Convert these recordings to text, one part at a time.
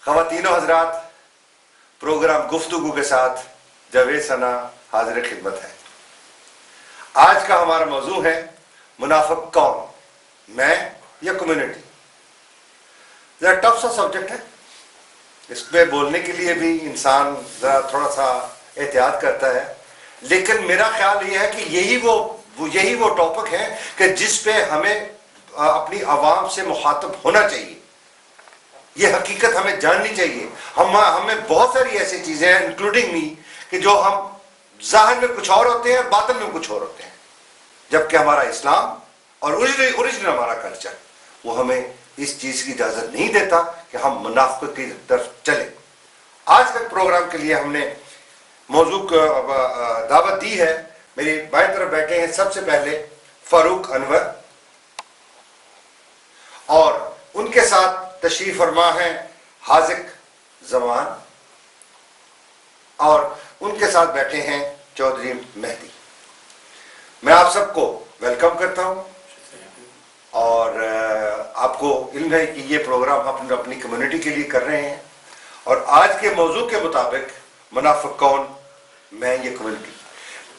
خواتین و حضرات، پروگرام گفتگو کے ساتھ جاوید ثنا حاضر خدمت ہے۔ آج کا ہمارا موضوع ہے منافق کون، میں یا کمیونٹی۔ ذرا ٹف سا سبجیکٹ ہے، اس پہ بولنے کے لیے بھی انسان ذرا تھوڑا سا احتیاط کرتا ہے، لیکن میرا خیال یہ ہے کہ یہی وہ ٹاپک ہے کہ جس پہ ہمیں اپنی عوام سے مخاطب ہونا چاہیے۔ یہ حقیقت ہمیں جاننی چاہیے۔ ہمیں بہت ساری ایسی چیزیں ہیں انکلوڈنگ می کہ جو ہم ظاہر میں کچھ اور ہوتے ہیں، باطن میں کچھ اور ہوتے ہیں، جبکہ ہمارا اسلام اور اوریجنل ہمارا کلچر وہ ہمیں اس چیز کی اجازت نہیں دیتا کہ ہم منافقت کی طرف چلیں۔ آج کے پروگرام کے لیے ہم نے موضوع کو دعوت دی ہے۔ میری بائیں طرف بیٹھے ہیں سب سے پہلے فاروق انور، اور ان کے ساتھ تشریف فرما ہیں حاذق زمان، اور ان کے ساتھ بیٹھے ہیں چودھری مہدی۔ میں آپ سب کو ویلکم کرتا ہوں، اور آپ کو علم ہے کہ یہ پروگرام ہم اپنی کمیونٹی کے لیے کر رہے ہیں، اور آج کے موضوع کے مطابق منافق کون، میں یہ کمیونٹی۔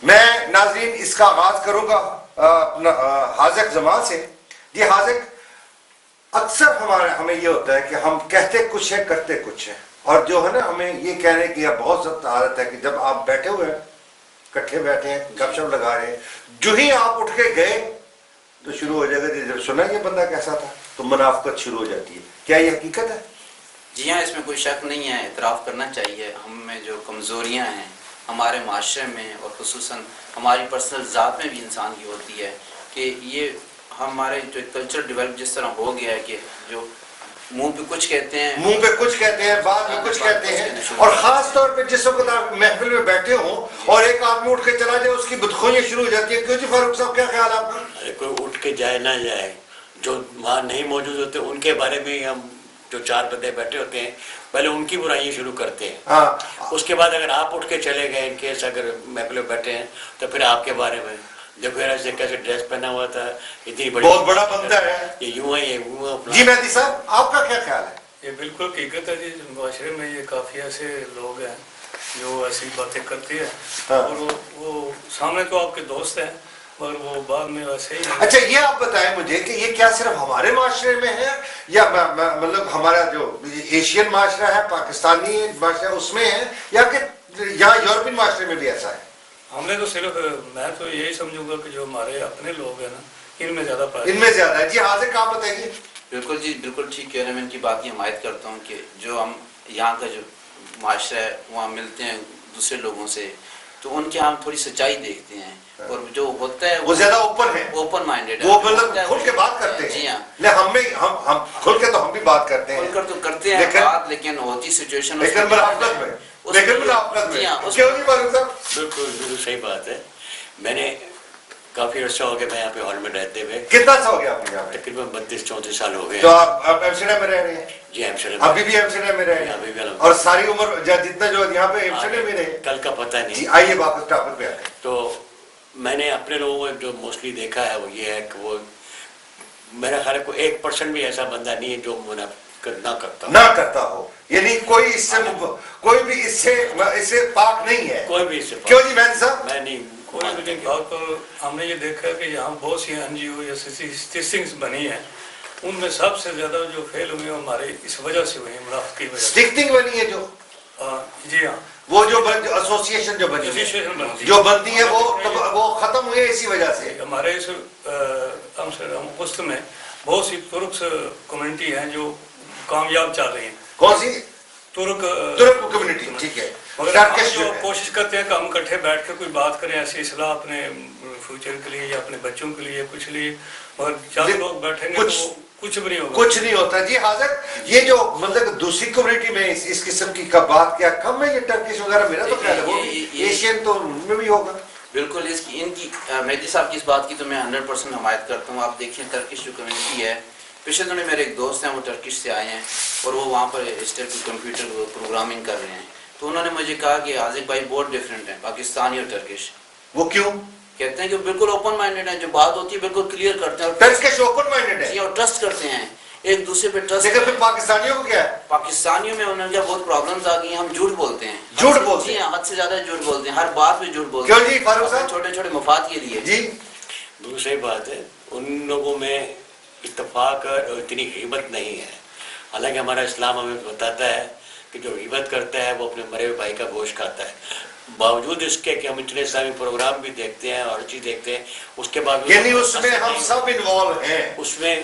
میں ناظرین اس کا آغاز کروں گا حاذق زمان سے۔ یہ حاذق، اکثر ہمیں یہ ہوتا ہے کہ ہم کہتے کچھ ہیں کرتے کچھ ہیں، اور جو ہے نا ہمیں یہ کہنے کی بہت سخت عادت ہے کہ جب آپ بیٹھے ہوئے ہیں، کٹھے بیٹھے ہیں، گپ شپ لگا رہے ہیں، جو ہی آپ اٹھ کے گئے تو شروع ہو جائے گا جب سنا یہ بندہ کیسا تھا، تو منافقت شروع ہو جاتی ہے۔ کیا یہ حقیقت ہے؟ جی ہاں، اس میں کوئی شک نہیں ہے، اعتراف کرنا چاہیے۔ ہم میں جو کمزوریاں ہیں ہمارے معاشرے میں، اور خصوصاً ہماری پرسنل ذات میں بھی انسان کی ہوتی ہے، کہ یہ ہمارے جو کلچر ڈیولپ جس طرح ہو گیا ہے کہ جو منہ پہ کچھ کہتے ہیں، بعد میں کچھ کہتے ہیں، اور خاص طور پہ جس وقت آپ محفل میں بیٹھے ہوں اور ایک آدمی اٹھ کے چلا جائے، اس کی بدخوئیاں شروع ہو جاتی ہے۔ کیوں جی فاروق صاحب، کیا خیال آپ کا؟ کوئی اٹھ کے جائے نہ جائے، جو وہاں نہیں موجود ہوتے ان کے بارے میں ہم جو چار بندے بیٹھے ہوتے ہیں پہلے ان کی برائیاں شروع کرتے ہیں، اس کے بعد اگر آپ اٹھ کے چلے گئے ان کیس اگر محفل میں بیٹھے ہیں تو پھر آپ کے بارے میں دیکھو یار ایسے کیسے ڈریس پہنا ہوا تھا، اتنی بڑی بہت بڑا بندہ ہے، یہ یوں ہے، یہ وہ۔ جی مہدی صاحب، آپ کا کیا خیال ہے؟ یہ بالکل حقیقت ہے جی، معاشرے میں یہ کافی ایسے لوگ ہیں جو ایسی باتیں کرتے ہیں، اور وہ سامنے تو آپ کے دوست ہیں مگر وہ بعد میں ویسے ہی ہیں۔ اچھا، یہ آپ بتائیں مجھے کہ یہ کیا صرف ہمارے معاشرے میں ہے، یا مطلب ہمارا جو ایشین معاشرہ ہے، پاکستانی معاشرہ اس میں ہے، یا کہ یہاں یورپین معاشرے میں بھی ایسا ہے؟ ہم نے تو صرف، میں تو یہی سمجھوں گا کہ جو ہمارے اپنے لوگ ہیں نا، ان میں زیادہ پایا، ان میں زیادہ ہے۔ جی حاضر، آپ بتائیے۔ بالکل جی، بالکل ٹھیک کہہ رہے ہیں۔ میں ان کی بات کی حمایت کرتا ہوں کہ جو ہم یہاں کا جو معاشرہ ہے وہاں ملتے ہیں دوسرے لوگوں سے، تو ان کے ہم تھوڑی سچائی دیکھتے ہیں، اور جو ہوتا ہے وہ زیادہ اوپن ہے، اوپن مائنڈیڈ ہے، وہ مطلب کھل کے بات کرتے ہیں۔ جی ہاں، ہم کھل کے تو ہم بھی بات کرتے ہیں، کھل کر تو کرتے ہیں بات، لیکن ہوتی سچویشن لیکن منافقت میں، کیوں نہیں فاروق صاحب؟ بالکل صحیح بات ہے۔ میں نے کافی عرصہ ہو گیا میں یہاں پہ ہال میں رہتے ہوئے، کتنا عرصہ ہو گیا آپ یہاں پہ؟ تقریباً 32-34 سال ہو گئے۔ تو آپ ایمسٹرڈیم میں رہ رہے ہیں؟ جی ایمسٹرڈیم، ابھی بھی ایمسٹرڈیم میں رہ رہے ہیں، اور ساری عمر جتنا جو یہاں پہ ایمسٹرڈیم میں رہے؟ کل کا پتہ نہیں۔ جی آئیے واپس ٹاپک پہ آتے ہیں۔ تو میں نے اپنے لوگوں کو جو موسٹلی دیکھا ہے وہ یہ ہے کہ وہ میرا خیال ہے کوئی 1% بھی ایسا بندہ نہیں ہے جو منافقت نہ کرتا ہو، یعنی کوئی بھی اس سے پاک نہیں ہے، کوئی بھی اس سے پاک۔ کیوں جی مہدی صاحب؟ میں نہیں کوئی بھی نہیں۔ بات پر ہم نے یہ دیکھا ہے کہ یہاں بہت سی NGO یا اسٹیٹنگز بنی ہیں، ان میں سب سے زیادہ جو فیل ہوئی ہیں ہمارے اس وجہ سے ہوئی ہیں، منافقت کی وجہ سے۔ اسٹیٹنگ بنی ہے جو، جی ہاں، وہ جو ایسوسیشن جو بنتی ہے وہ ختم ہوئی ہے اسی وجہ سے۔ ہمارے اس وسط میں بہت سی ترک کمیونٹی ہیں جو کامیاب چل رہی ہیں۔ کون سی؟ ترک کمیونٹی، ٹھیک ہے۔ مگر ہم جو کوشش کرتے ہیں کہ ہم اکٹھے بیٹھ کے کوئی بات کریں، ایسی اصلاح اپنے فیوچر کے لیے یا اپنے بچوں کے لیے کچھ لیے، مگر چند لوگ بیٹھیں گے تو کچھ بھی نہیں ہوگا، کچھ نہیں ہوتا۔ جی حاضر، یہ جو مطلب دوسری کمیونٹی میں اس قسم کی بات کیا کم ہے، یہ ٹرکش وغیرہ، میرا تو خیال ہے وہ ایشین تو ان میں بھی ہوگا۔ بالکل، ان کی مہدی صاحب کی اس بات کی تو میں 100% حمایت کرتا ہوں۔ آپ دیکھیں ٹرکش جو کمیونٹی ہے، پچھلے دنوں میرے ایک دوست ہیں وہ ٹرکش سے آئے ہیں، اور وہ وہاں پر کمپیوٹر پروگرامنگ کر رہے ہیں، تو انہوں نے مجھے کہا کہ حاذق بھائی بہت ڈفرینٹ ہیں پاکستانی اور ٹرکش۔ وہ کیوں؟ کہتے ہیں کہ بالکل اوپن مائنڈیڈ ہیں، جو بات ہوتی ہے بالکل کلیئر کرتے ہیں، ٹرکش اوپن مائنڈیڈ ہے اور ٹرسٹ کرتے ہیں ایک دوسرے پہ ٹرسٹ. لیکن پھر پاکستانیوں کو کیا ہے؟ پاکستانیوں میں انہوں نے بہت پرابلمز آ گئی ہیں. ہم جھوٹ بولتے ہیں. جھوٹ بولتے ہیں؟ جی ہاں، حد سے زیادہ جھوٹ بولتے ہیں. ہر بات میں جھوٹ بولتے ہیں. کیوں جی فاروق صاحب؟ چھوٹے چھوٹے مفاد کے لیے. جی دوسری بات ہے ان لوگوں میں اتفاق اور اتنی غیبت نہیں ہے. حالانکہ ہمارا اسلام ہمیں بتاتا ہے کہ جو غیبت کرتا ہے وہ اپنے مرے ہوئے بھائی کا گوشت کھاتا ہے. باوجود اس کے کہ ہم اتنے اسلامی پروگرام بھی دیکھتے ہیں اور چیز دیکھتے ہیں، اس کے باوجود یعنی اس میں ہم سب انوالو ہیں. اس میں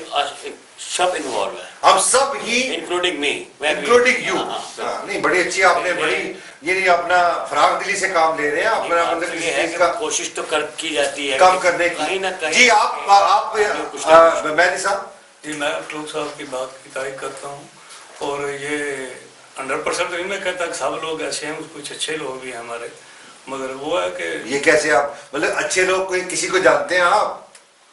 سب انوالو ہیں، ہم سب ہی انکلوڈنگ می، انکلوڈنگ یو. نہیں بڑی اچھی آپ نے بڑی یعنی اپنا فراغ دلی سے کام لے رہے ہیں. اپنا مطلب کسی چیز کا کوشش تو کی جاتی ہے کم کرنے کی. کہیں نہ کہیں. جی آپ مہدی صاحب. جی میں فاروق صاحب کی بات کی تائید کرتا ہوں، اور یہ 100% نہیں میں کہتا کہ سب لوگ ایسے ہیں، کچھ اچھے لوگ بھی ہیں ہمارے، مگر وہ ہے کہ یہ کیسے آپ مطلب اچھے لوگ کوئی کسی کو جانتے ہیں آپ؟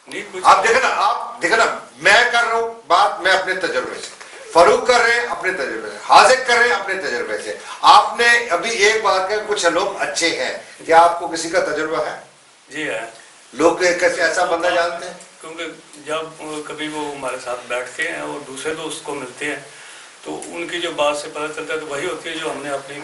نہیں کچھ. آپ دیکھیں نا میں کر رہا ہوں بات میں اپنے تجربے سے، فاروق کر رہے ہیں اپنے تجربے سے، حاذق کر رہے ہیں اپنے تجربے سے. آپ نے ابھی ایک بات کہ کچھ لوگ اچھے ہیں، کیا آپ کو کسی کا تجربہ ہے؟ جی ہے. لوگ کیسے ایسا بندہ جانتے ہیں؟ کیونکہ جب کبھی وہ ہمارے ساتھ بیٹھتے ہیں اور دوسرے دوست کو ملتے ہیں تو ان کی جو بات سے پتہ چلتا ہے تو وہی ہوتی ہے جو ہم نے اپنی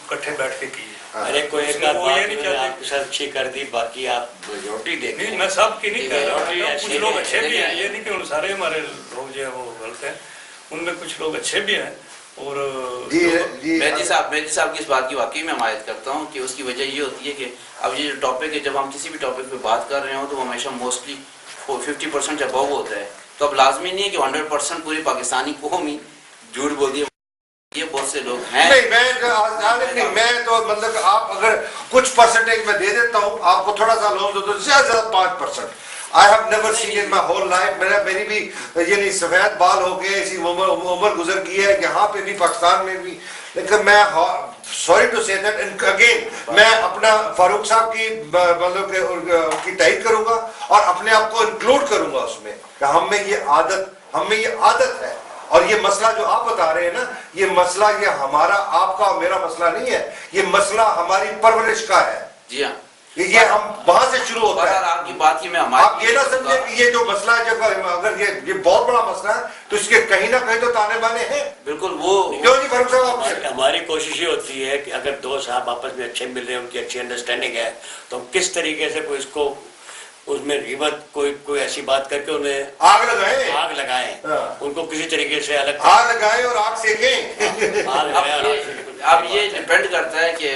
اکٹھے بیٹھ کے کی ہے. ارے کوئی ایک بات آپ کے ساتھ اچھی کر دی، باقی آپ میجورٹی دیکھیں. نہیں میں سب کی نہیں کہہ رہا، کچھ لوگ اچھے بھی ہیں، یہ نہیں کہ ان سارے ہمارے لوگ جو ہیں وہ غلط ہیں، ان میں کچھ لوگ اچھے بھی ہیں. اور مہدی صاحب کی اس بات کی واقعی میں حمایت کرتا ہوں کہ اس کی وجہ یہ ہوتی ہے کہ اب یہ جو ٹاپک ہے، جب ہم کسی بھی ٹاپک پہ بات کر رہے ہوں تو ہمیشہ موسٹلی 50% ابو ہوتا ہے. تو اب لازمی نہیں ہے کہ 100% پوری پاکستانی قوم ہی جھوٹ بول دی. یہ بہت سے لوگ ہیں. نہیں میں تو مطلب آپ اگر کچھ پرسنٹیج میں دے دیتا ہوں آپ کو تھوڑا سا لوگ تو زیادہ زیادہ 5%. I have never seen in my whole life. میری بھی یعنی سفید بال ہو گئے، اسی عمر گزر گئی ہے یہاں پہ بھی پاکستان میں بھی. لیکن میں sorry to say that and again میں اپنا فاروق صاحب کی مطلب کی تائید کروں گا اور اپنے آپ کو انکلوڈ کروں گا اس میں کہ ہم میں یہ عادت ہے. اور یہ مسئلہ جو آپ بتا رہے ہیں نا، یہ مسئلہ یہ ہمارا آپ کا میرا مسئلہ نہیں ہے، یہ مسئلہ ہماری پرورش کا ہے. جی ہاں، یہ ہم وہاں سے شروع ہوتا ہے. آپ کی بات کی میں آپ یہ نہ سمجھے کہ یہ جو مسئلہ ہے اگر یہ بہت بڑا مسئلہ ہے تو اس کے کہیں نہ کہیں تو تانے بانے ہیں. بالکل. وہ کیوں جی فاروق صاحب؟ ہماری کوشش یہ ہوتی ہے کہ اگر دو صاحب آپس میں اچھے مل رہے ہیں، ان کی اچھی انڈرسٹینڈنگ ہے، تو ہم کس طریقے سے کوئی اس کو اس میں غیبت کوئی ایسی بات کر کے انہیں آگ لگائیں، ان کو کسی طریقے سے الگ آگ لگائیں اور آگ سیکیں. اب یہ ڈیپینڈ کرتا ہے کہ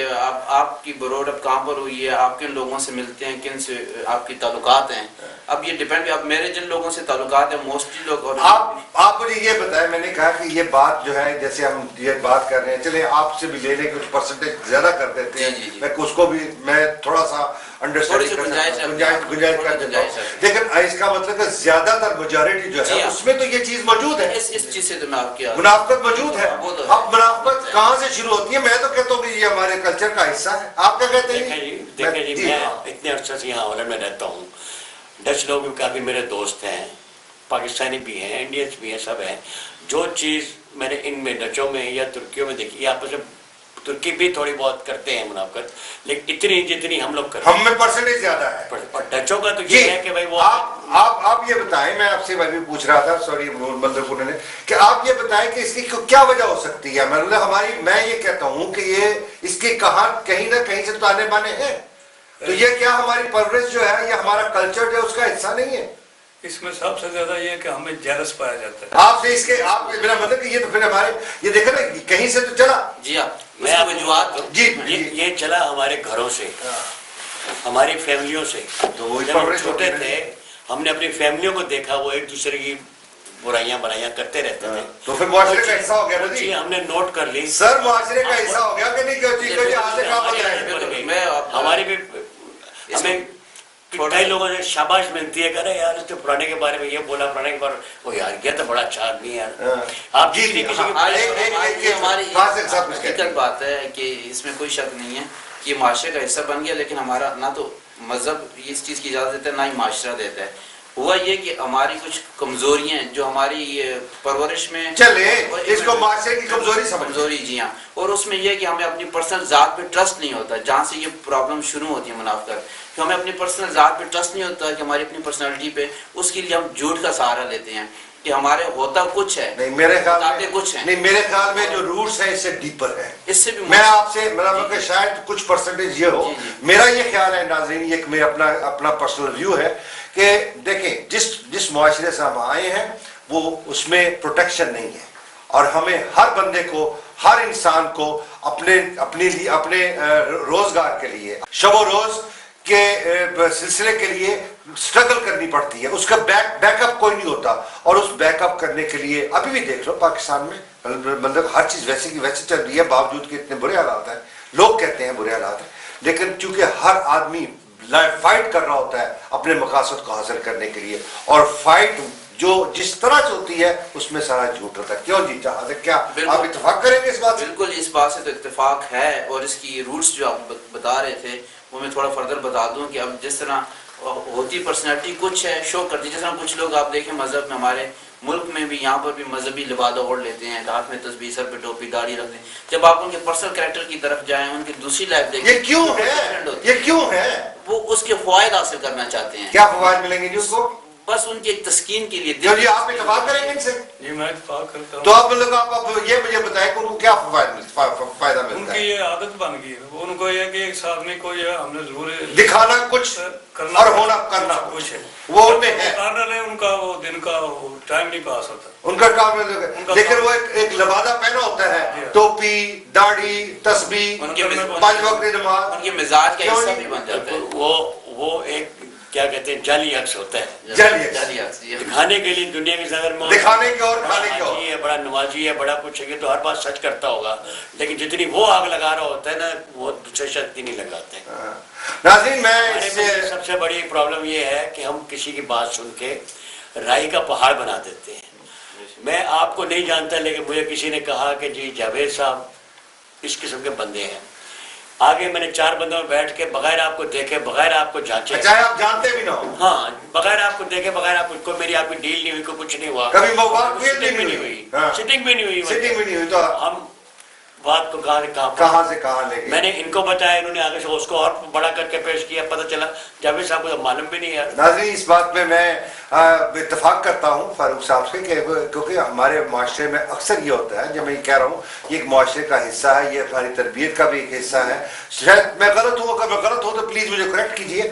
آپ کی بروڈ اب کہاں پر ہوئی ہے، آپ کن لوگوں سے ملتے ہیں، کن سے آپ کی تعلقات ہیں. اب یہ ڈیپینڈ، اب میرے جن لوگوں سے تعلقات ہیں موسٹلی لوگ. اور آپ مجھے یہ بتائیں، میں نے کہا کہ یہ بات جو ہے جیسے ہم یہ بات کر رہے ہیں، چلیں آپ سے بھی لے لیں کچھ پرسنٹیج زیادہ کر دیتے ہیں. میں اس کو بھی میں تھوڑا سا انڈرسٹینڈنگ گنجائش کر دیتا ہوں. لیکن اس کا مطلب کہ زیادہ تر میجورٹی جو ہے اس میں تو یہ چیز موجود ہے، اس چیز سے تو میں آپ کی منافقت موجود ہے. اب منافقت کہاں سے شروع ہوتی ہے؟ میں تو کہتا ہوں کہ یہ ہمارے کلچر کا حصہ ہے. آپ کیا کہتے ہیں؟ دیکھیں جی، میں اتنے عرصے سے یہاں ہالینڈ میں رہتا ہوں. ڈچ لوگ بھی کافی میرے دوست ہیں، پاکستانی بھی ہیں، انڈینس بھی ہیں، سب ہیں. جو چیز میں نے ان میں ڈچوں میں یا ترکیوں میں دیکھی، آپس میں ترکی بھی تھوڑی بہت کرتے ہیں منافقت، لیکن اتنی جتنی ہم لوگ کرتے ہیں ہم میں پرسنٹیج زیادہ ہے. اور ڈچوں کا تو یہ ہے کہ بھائی وہ آپ یہ بتائیں، میں آپ سے بھی پوچھ رہا تھا، سوری مطلب انہوں نے، کہ آپ یہ بتائیں کہ اس کی کیا وجہ ہو سکتی ہے؟ میں یہ کہتا ہوں کہ یہ اس کی کہیں نہ کہیں سے تانے بانے ہیں. تو یہ کیا ہماری پرورش جو ہے، یہ ہمارا کلچر جو ہے اس کا حصہ نہیں ہے؟ اس میں سب سے زیادہ یہ ہے کہ ہمیں جیلس پایا جاتا ہے. آپ سے اس کے میرا مطلب کہ یہ تو پھر ہمارے یہ دیکھیں نا کہیں سے تو چلا. جی ہاں، میں وجوہات یہ چلا ہمارے گھروں سے، ہماری فیملیوں سے. جب ہم چھوٹے تھے ہم نے اپنی فیملیوں کو دیکھا، وہ ایک دوسرے کی برائیاں کرتے رہتے تھے. تو پھر معاشرے کا حصہ ہو گیا نا جی. ہم نے نوٹ کر لی سر، معاشرے کا حصہ ہو گیا کہ نہیں؟ ہماری بھی ہمیں کئی لوگوں سے شاباش ملتی ہے، کہ یار اس نے پرانے کے بارے میں یہ بولا، پرانے کے بارے میں وہ یار کیا تو بڑا اچھا آدمی ہے یار. آپ ہماری حقیقت بات ہے کہ اس میں کوئی شک نہیں ہے کہ یہ معاشرے کا حصہ بن گیا، لیکن ہمارا نہ تو مذہب اس چیز کی اجازت دیتا ہے، نہ ہی معاشرہ دیتا ہے. ہوا یہ کہ ہماری کچھ کمزوریاں ہیں جو ہماری پرورش میں چلے اس کو معاشرے کی کمزوری جی ہاں. اور اس میں یہ کہ ہمیں اپنی پرسنل ذات پہ ٹرسٹ نہیں ہوتا، جہاں سے یہ پرابلم شروع ہوتی ہے منافقت، کہ ہمیں اپنی پرسنل ذات پہ ٹرسٹ نہیں ہوتا کہ ہماری اپنی پرسنالٹی پہ، اس کے لیے ہم جھوٹ کا سہارا لیتے ہیں کہ ہمارے ہوتا کچھ ہے نہیں میرے خیال بتاتے کچھ ہیں. نہیں میرے خیال میں جو روٹس ہیں اس سے ڈیپر ہے. اس سے بھی میں آپ سے مطلب کہ شاید کچھ پرسنٹیج یہ ہو. میرا یہ خیال ہے ناظرین، یہ میرا اپنا پرسنل ویو ہے کہ دیکھیں جس معاشرے سے ہم آئے ہیں وہ اس میں پروٹیکشن نہیں ہے، اور ہمیں ہر بندے کو، ہر انسان کو اپنے روزگار کے لیے، شب و روز کے سلسلے کے لیے سٹرگل کرنی پڑتی ہے. اس کا بیک اپ کوئی نہیں ہوتا، اور اس بیک اپ کرنے کے لیے ابھی بھی دیکھ لو پاکستان میں مطلب ہر چیز ویسے کی ویسے چل رہی ہے، باوجود کہ اتنے برے حالات ہیں. لوگ کہتے ہیں برے حالات ہیں، لیکن چونکہ ہر آدمی فائٹ کر رہا ہوتا ہے اپنے مقاصد کو حاصل کرنے کے لیے، اور فائٹ جو جس طرح سے ہوتی ہے اس میں سارا جھوٹ ہوتا ہے. کیوں جی کیا آپ اتفاق کریں گے اس بات سے؟ بالکل اس بات سے تو اتفاق ہے، اور اس کی روٹس جو آپ بتا رہے تھے وہ میں تھوڑا فردر بتا دوں کہ اب جس طرح ہوتی پرسنالٹی کچھ ہے شو کرتی، جس طرح کچھ لوگ آپ دیکھیں مذہب میں، ہمارے ملک میں بھی یہاں پر بھی مذہبی لبادہ اوڑھ لیتے ہیں، ہاتھ میں تسبیح، سر پہ ٹوپی، داڑھی رکھتے ہیں. جب آپ ان کے پرسنل کریکٹر کی طرف جائیں، ان کی دوسری لائف دیکھیں، یہ کیوں ہے؟ یہ کیوں ہے؟ وہ اس کے فوائد حاصل کرنا چاہتے ہیں. کیا فوائد ملیں گے جی اس کو؟ بس ان کی ایک تسکین کے لیے. جو جی آپ اتفاق کریں گے ان سے؟ جی میں اتفاق کرتا ہوں. تو آپ لوگ آپ یہ مجھے بتائیں کہ ان کو کیا فائدہ ان ملتا کی ہے؟ یہ عادت بن گئی ہے، ان کو یہ کہ ایک آدمی کو یہ ہم نے ضرور دکھانا کچھ کرنا اور ہونا کرنا کچھ ہے، وہ ان میں ہے. کارنر ہے ان کا، وہ دن کا ٹائم نہیں پاس ہوتا ان کا کام ہے، لیکن وہ ایک لبادہ پہنا ہوتا ہے، ٹوپی، داڑھی، تسبیح، ان کے 5 وقت کی نماز. ان کے مزاج کا حصہ بھی بن جاتا ہے. وہ ایک کیا کہتے ہیں جعلی عکس ہوتا ہے، جعلی عکس دکھانے کے لیے دنیا کی نظر میں دکھانے کے اور کھانے کے اور ہے، بڑا نمازی ہے، بڑا کچھ ہے، تو ہر بات سچ کرتا ہوگا، لیکن جتنی وہ آگ لگا رہا ہوتا ہے نا وہ دوسرے شخص نہیں لگاتے. ناظرین میں اس سے سب سے بڑی پرابلم یہ ہے کہ ہم کسی کی بات سن کے رائی کا پہاڑ بنا دیتے ہیں. میں آپ کو نہیں جانتا، لیکن مجھے کسی نے کہا کہ جی جاوید صاحب اس قسم کے بندے ہیں. آگے میں نے 4 بندوں میں بیٹھ کے بغیر آپ کو دیکھے، بغیر آپ کو جانچے، چاہے آپ جانتے بھی نہ ہو، ہاں بغیر آپ کو دیکھے، بغیر آپ کو میری آپ کی ڈیل نہیں ہوئی، کوئی کچھ نہیں ہوا، کبھی موقع سٹنگ بھی نہیں ہوئی، سٹنگ بھی نہیں ہوئی، سٹنگ بھی نہیں ہوئی، تو ہم بات کو کہاں سے کہاں لے گئے. میں نے ان کو بتایا، انہوں نے آگے سے اس کو اور بڑا کر کے پیش کیا، پتہ چلا جاوید صاحب کو معلوم بھی نہیں ہے. ناظرین اس بات میں اتفاق کرتا ہوں فاروق صاحب سے، کہ کیونکہ ہمارے معاشرے میں اکثر یہ ہوتا ہے، جب میں یہ کہہ رہا ہوں یہ ایک معاشرے کا حصہ ہے، یہ ہماری تربیت کا بھی ایک حصہ ہے. شاید میں غلط ہوں، اگر میں غلط ہوں تو پلیز مجھے کریکٹ کیجیے.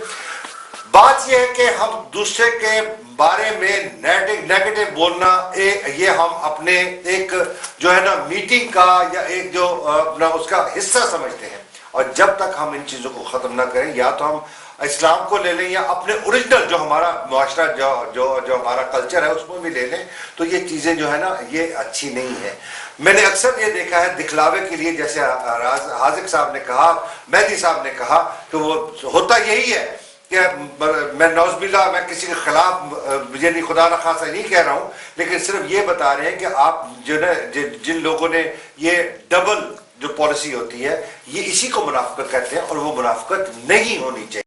بات یہ ہے کہ ہم دوسرے کے بارے میں نیگیٹو بولنا، یہ ہم اپنے ایک جو ہے نا میٹنگ کا یا ایک جو اپنا اس کا حصہ سمجھتے ہیں، اور جب تک ہم ان چیزوں کو ختم نہ کریں، یا تو ہم اسلام کو لے لیں یا اپنے اوریجنل جو ہمارا معاشرہ جو ہمارا کلچر ہے اس میں بھی لے لیں، تو یہ چیزیں جو ہے نا یہ اچھی نہیں ہے. میں نے اکثر یہ دیکھا ہے دکھلاوے کے لیے، جیسے حاذق صاحب نے کہا، مہدی صاحب نے کہا، کہ وہ ہوتا یہی ہے کہ میں نعوذ باللہ میں کسی کے خلاف یعنی خدا نخواستہ نہیں کہہ رہا ہوں، لیکن صرف یہ بتا رہے ہیں کہ آپ جو نا جن لوگوں نے یہ ڈبل جو پالیسی ہوتی ہے، یہ اسی کو منافقت کہتے ہیں، اور وہ منافقت نہیں ہونی چاہیے.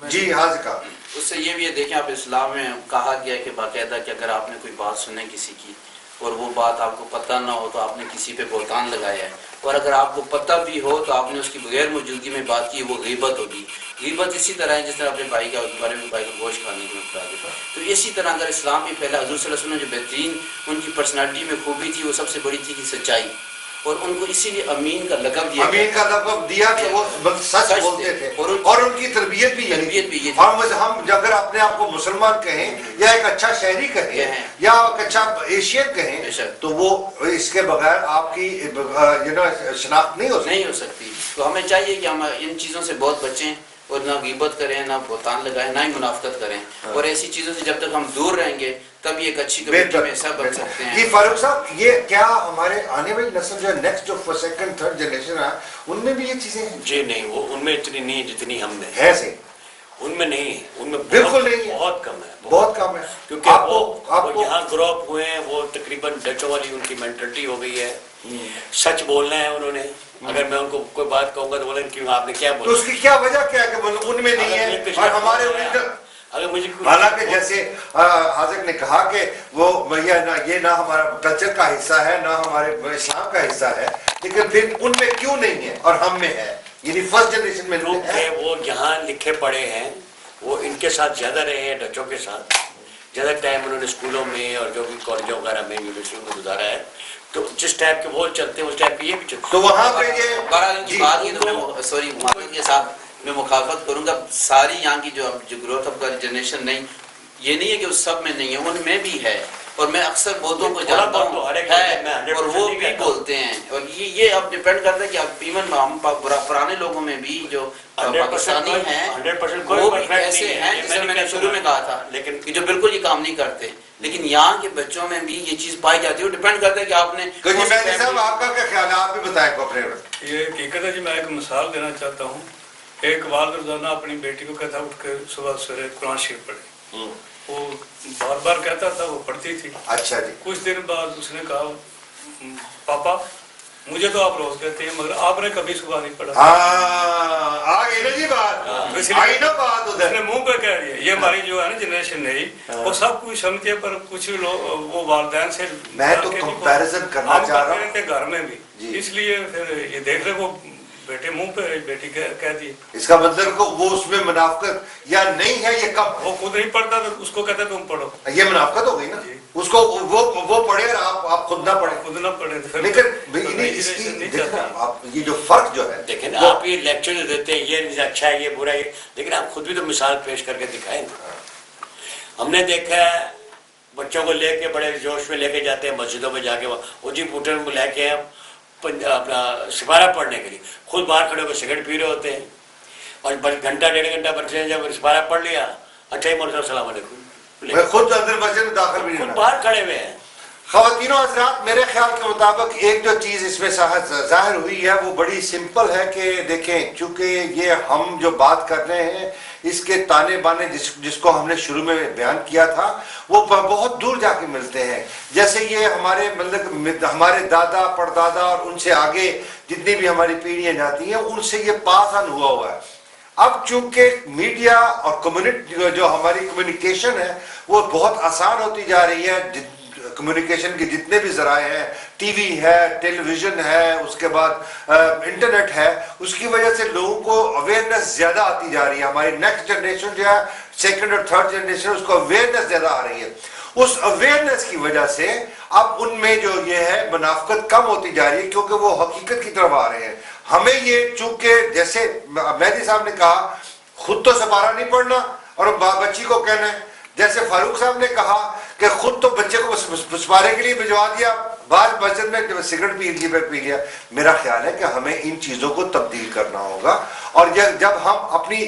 جی حاضقہ اس سے یہ بھی ہے، دیکھیں آپ اسلام میں کہا گیا کہ باقاعدہ کہ اگر آپ نے کوئی بات سنے کسی کی اور وہ بات آپ کو پتہ نہ ہو تو آپ نے کسی پہ بہتان لگایا ہے، اور اگر آپ کو پتہ بھی ہو تو آپ نے اس کی بغیر موجودگی میں بات کی، وہ غیبت ہوگی. غیبت اسی طرح ہے جس طرح اپنے بھائی کا بارے میں بھائی کا گوشت کھانے کی بتا دیتا. تو اسی طرح اگر اسلام بھی پھیلا، حضور صلی اللہ علیہ وسلم جو بہترین ان کی پرسنالٹی میں خوبی تھی، وہ سب سے بڑی تھی کہ سچائی، اور ان کو اسی لیے امین کا لقب دیا، امین کا لقب دیا کہ وہ سچ بولتے تھے، اور ان کی تربیت بھی یہی تھی. اور ہم اگر اپنے آپ کو مسلمان کہیں یا ایک اچھا شہری کہیں یا ایک اچھا ایشین کہیں، تو وہ اس کے بغیر آپ کی شناخت نہیں ہو سکتی. تو ہمیں چاہیے کہ ہم ان چیزوں سے بہت بچیں، اور نہ غیبت کریں، نہ بہتان لگائیں، نہ ہی منافقت کریں، اور ایسی چیزوں سے جب تک ہم دور رہیں گے تب یہ ایک اچھی کمیونٹی میں حصہ بن سکتے ہیں. جی فاروق صاحب، یہ کیا ہمارے آنے والی نسل جو نیکسٹ جو سیکنڈ تھرڈ جنریشن ہے ان میں بھی یہ چیزیں ہیں؟ جی نہیں، وہ ان میں اتنی نہیں جتنی ہم میں ہے. صحیح، ان میں نہیں ہے، ان میں بالکل نہیں ہے، بہت کم ہے، بہت کم ہے. کیونکہ وہ یہاں گرو اپ ہوئے ہیں، وہ تقریباً ڈچوں والی ان کی مینٹلٹی ہو گئی ہے. سچ بولنا ہے انہوں نے. اگر میں ان کو کوئی بات کہوں گا تو بولیں کہ آپ نے کیا بولا، تو اس کی کیا وجہ کیا ہے کہ ان میں نہیں ہے اور ہمارے اگر مجھے حالانکہ جیسے حاذق نے کہا کہ وہ یہ نہ ہمارا کلچر کا حصہ ہے، نہ ہمارے اسلام کا حصہ ہے، لیکن پھر ان میں کیوں نہیں ہے اور ہم میں ہے؟ یعنی فرسٹ جنریشن میں کیونکہ وہ یہاں لکھے پڑھے ہیں, وہ ان کے ساتھ زیادہ رہے ہیں, ڈچوں کے ساتھ زیادہ ٹائم انہوں نے اسکولوں میں اور جو بھی کالجوں وغیرہ میں یونیورسٹیوں میں گزارا ہے, تو جس ٹائپ کے وہ چلتے ہیں اس ٹائپ کے یہ بھی چلتے ہیں. تو وہاں پہ یہ بہرحال کی بات یہ تو سوری محمد کے ساتھ میں مخالفت کروں گا. ساری یہاں کی جو گروتھ آف جنریشن نہیں, یہ نہیں ہے کہ اس سب میں نہیں ہے, ان میں بھی ہے. اور میں اکثر بہتوں کو جانتا ہوں ہے اور وہ بھی بولتے ہیں. اور یہ اب ڈپینڈ کرتا ہے کہ اب ایون ہم پرانے لوگوں میں بھی جو پاکستانی ہیں وہ بھی ایسے ہیں جیسے میں نے شروع میں کہا تھا, لیکن جو بالکل یہ کام نہیں کرتے. لیکن یہاں کے بچوں میں بھی یہ چیز پائی جاتی ہے. وہ ڈپینڈ کرتا ہے کہ آپ نے آپ کا کیا خیال ہے, آپ بھی بتائیں کو اپنے. یہ حقیقت ہے جی. میں ایک مثال دینا چاہتا ہوں. ایک والد روزانہ اپنی بیٹی کو کہتا اٹھ کے صبح سویرے قرآن شریف پڑھے. وہ بار بار کہتا تھا, وہ پڑھتی تھی. اچھا جی. کچھ دن بعد اس نے کہا پاپا مجھے تو آپ روز کہتے ہیں مگر آپ نے کبھی صبح نہیں پڑھا. اس نے منہ پہ کہہ دیا. یہ ہماری جو ہے نا جنریشن نہیں, وہ سب کچھ سمجھتے ہیں, پر کچھ لوگ وہ والدین سے میں تو کمپیریزن کرنا چاہ رہا ہوں گھر میں بھی, اس لیے پھر یہ دیکھ رہے وہ بیٹے منہ پہ بیٹی کہہ دی. اس کا مطلب کو وہ اس میں منافقت یا نہیں ہے, یہ کب وہ خود نہیں پڑھتا تو اس کو کہتا تم پڑھو, یہ منافقت ہو گئی نا. اس کو وہ پڑھے اور آپ خود نہ پڑھے. خود نہ پڑھے. لیکن یہ جو فرق جو ہے, دیکھیں آپ یہ لیکچر جو دیتے ہیں یہ اچھا ہے یہ برا ہے, لیکن آپ خود بھی تو مثال پیش کر کے دکھائیں. ہم نے دیکھا ہے بچوں کو لے کے بڑے جوش میں لے کے جاتے ہیں مسجدوں میں جا کے, وہ جی پوٹن کو لے کے اپنا سپارہ پڑھنے کے لیے خود باہر کھڑے ہو کے سگریٹ پی رہے ہوتے ہیں, اور گھنٹہ ڈیڑھ گھنٹہ بچے جب سپارہ پڑھ لیا, اچھا ہی مولوی صاحب السلام علیکم, میں خود اندر مسجد میں داخل بھی نہیں, باہر کھڑے ہوئے ہیں. خواتین و حضرات, میرے خیال کے مطابق ایک جو چیز اس میں ظاہر ہوئی ہے وہ بڑی سمپل ہے کہ دیکھیں, چونکہ یہ ہم جو بات کر رہے ہیں اس کے تانے بانے جس کو ہم نے شروع میں بیان کیا تھا وہ بہت دور جا کے ملتے ہیں. جیسے یہ ہمارے مطلب ہمارے دادا پردادا اور ان سے آگے جتنی بھی ہماری پیڑھیاں جاتی ہیں ان سے یہ پاس آن ہوا ہے. اب چونکہ میڈیا اور جو ہماری کمیونیکیشن ہے وہ بہت آسان ہوتی جا رہی ہے, کمیونیکیشن کے جتنے بھی ذرائع ہیں, ٹی وی ہے, ٹیلی ویژن ہے, اس کے بعد انٹرنیٹ ہے, اس کی وجہ سے لوگوں کو اویئرنیس زیادہ آتی جا رہی ہے. ہماری نیکسٹ جنریشن جو ہے, سیکنڈ اور تھرڈ جنریشن, اس کو اویئرنیس زیادہ آ رہی ہے. اس اویئرنیس کی وجہ سے اب ان میں جو یہ ہے منافقت کم ہوتی جا رہی ہے, کیونکہ وہ حقیقت کی طرف آ رہے ہیں. ہمیں یہ چونکہ جیسے مہدی صاحب نے کہا خود تو سپارہ نہیں پڑھنا اور بچی کو کہنا ہے, جیسے فاروق صاحب نے کہا کہ خود تو بچے کو سپارے کے لیے بھجوا دیا, بعض مسجد میں سگریٹ پی لیا. میرا خیال ہے کہ ہمیں ان چیزوں کو تبدیل کرنا ہوگا, اور جب ہم اپنی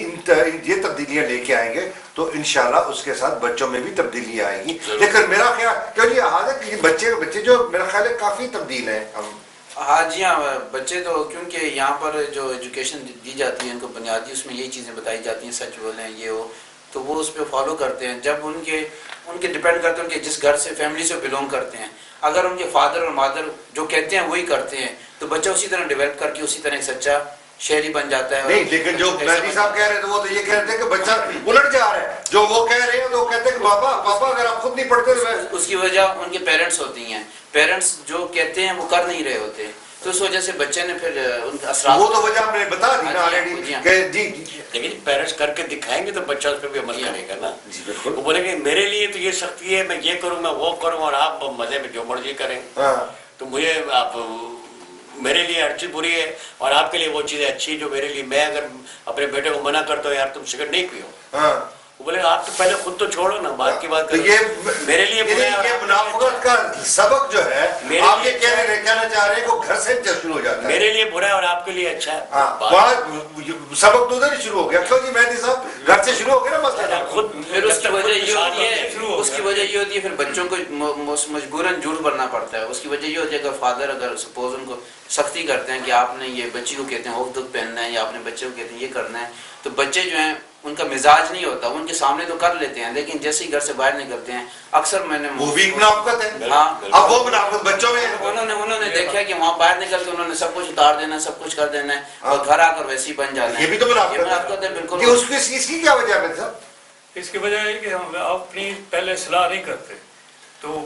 یہ تبدیلیاں لے کے آئیں گے تو انشاءاللہ اس کے ساتھ بچوں میں بھی تبدیلی آئے گی. لیکن میرا خیال کیوں یہ حالت کہ بچے جو میرا خیال ہے کافی تبدیل ہیں. ہاں جی ہاں, بچے تو کیونکہ یہاں پر جو ایجوکیشن دی جاتی ہے ان کو بنیادی اس میں یہی چیزیں بتائی جاتی ہیں, سچ بولیں یہ ہو, تو وہ اس پہ فالو کرتے ہیں. جب ان کے ڈپینڈ کرتے ہیں ان کے جس گھر سے فیملی سے بلونگ کرتے ہیں, اگر ان کے فادر اور مادر جو کہتے ہیں وہی کرتے ہیں تو بچہ اسی طرح ڈیولپ کر کے اسی طرح ایک سچا شہری بن جاتا ہے. نہیں, لیکن جو مہدی صاحب کہہ رہے تھے وہ تو یہ کہہ رہے تھے کہ بچہ الٹ جا رہا ہے, جو وہ کہہ رہے ہیں تو وہ کہتے ہیں کہ پاپا اگر آپ خود نہیں پڑھتے تو اس کی وجہ ان کے پیرنٹس ہوتی ہیں. پیرنٹس جو کہتے ہیں وہ کر نہیں رہے ہوتے, تو اس وجہ سے بچے نے پھر ان کا اثرات, وہ تو وجہ ہم نے بتا دی نا آلریڈی کہ جی لیکن پیرنٹس کر کے دکھائیں گے تو بچہ اس پہ بھی عمل کرے گا نا. وہ بولے گے میرے لیے تو یہ سختی ہے, میں یہ کروں میں وہ کروں, اور آپ مزے میں جو مرضی کریں, تو مجھے آپ میرے لیے ہر چیز بری ہے اور آپ کے لیے وہ چیزیں اچھی جو میرے لیے. میں اگر اپنے بیٹے کو منع کرتا ہوں یار تم سگریٹ نہیں پیو, وہ بولے آپ تو پہلے خود تو چھوڑو نا, بات کی بات کرو. میرے لیے یہ منافقت کا سبق جو ہے آپ یہ کہنا چاہ رہے ہیں کہ گھر سے شروع ہو جاتا ہے. میرے لیے برا ہے اور آپ کے لیے اچھا ہے, سبق تو ادھر ہی شروع ہو گیا. کیوں جی مہدی صاحب, گھر سے شروع ہو گیا نا مسئلہ. خود پھر اس کی وجہ یہ ہوتی ہے, اس کی وجہ یہ ہوتی ہے پھر بچوں کو مجبوراً جھوٹ بننا پڑتا ہے. اس کی وجہ یہ ہوتی ہے کہ فادر اگر سپوز ان کو سختی کرتے ہیں کہ آپ نے یہ بچی کو کہتے ہیں ہوف دکھ پہننا ہے, یا اپنے بچے کو کہتے ہیں یہ کرنا ہے, تو بچے جو ہیں ان کا مزاج نہیں ہوتا, ان کے سامنے تو کر لیتے ہیں لیکن جیسے ہی گھر سے باہر نکلتے ہیں اکثر میں نے وہ بھی منافقت ہے. ہاں, اب وہ منافقت بچوں میں انہوں نے دیکھا کہ وہاں باہر نکل کے انہوں نے سب کچھ اتار دینا ہے, سب کچھ کر دینا ہے, اور گھر آ کر ویسے ہی بن جانا ہے. یہ بھی تو منافقت ہے بالکل. اس کی کیا وجہ ہے صاحب؟ اس کی وجہ ہے کہ ہم اپنی پہلے اصلاح نہیں کرتے, تو